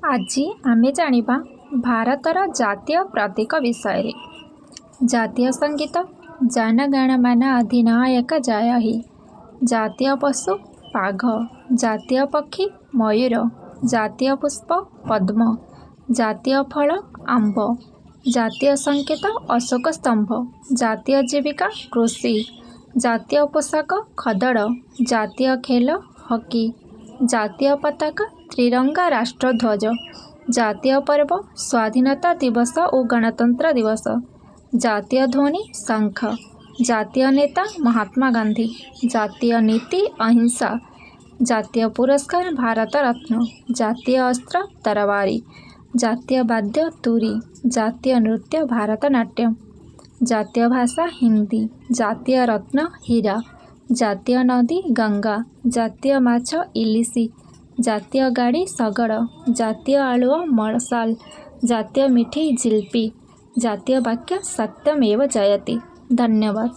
ଆଜି ଆମେ ଜାଣିବା ଭାରତର ଜାତୀୟ ପ୍ରତୀକ ବିଷୟରେ। ଜାତୀୟ ସଙ୍ଗୀତ ଜନ ଗଣ ମନ ଅଧିନାୟକ ଜୟ ହି। ଜାତୀୟ ପଶୁ ବାଘ। ଜାତୀୟ ପକ୍ଷୀ ମୟୂର। ଜାତୀୟ ପୁଷ୍ପ ପଦ୍ମ। ଜାତୀୟ ଫଳ ଆମ୍ବ। ଜାତୀୟ ସଂକେତ ଅଶୋକ ସ୍ତମ୍ଭ। ଜାତୀୟ ଜୀବିକା କୃଷି। ଜାତୀୟ ପୋଷାକ ଖଦଡ଼। ଜାତୀୟ ଖେଳ ହକି। ଜାତୀୟ ପତାକା ତ୍ରିରଙ୍ଗା ରାଷ୍ଟ୍ରଧ୍ୱଜ। ଜାତୀୟ ପର୍ବ ସ୍ୱାଧୀନତା ଦିବସ ଓ ଗଣତନ୍ତ୍ର ଦିବସ। ଜାତୀୟ ଧ୍ୱନି ଶଙ୍ଖ। ଜାତୀୟ ନେତା ମହାତ୍ମା ଗାନ୍ଧୀ। ଜାତୀୟ ନୀତି ଅହିଂସା। ଜାତୀୟ ପୁରସ୍କାର ଭାରତ ରତ୍ନ। ଜାତୀୟ ଅସ୍ତ୍ର ତରବାରୀ। ଜାତୀୟ ବାଦ୍ୟ ତୁରୀ। ଜାତୀୟ ନୃତ୍ୟ ଭାରତନାଟ୍ୟମ। ଜାତୀୟ ଭାଷା ହିନ୍ଦୀ। ଜାତୀୟ ରତ୍ନ ହୀରା। ଜାତୀୟ ନଦୀ ଗଙ୍ଗା। ଜାତୀୟ ମାଛ ଇଲିଶି। ଜାତୀୟ ଗାଡ଼ି ଶଗଡ଼। ଜାତୀୟ ଆଲୁଅ ମଶାଲ। ଜାତୀୟ ମିଠେଇ ଜିଲାପି। ଜାତୀୟ ବାକ୍ୟ ସତ୍ୟମେବ ଜୟତେ। ଧନ୍ୟବାଦ।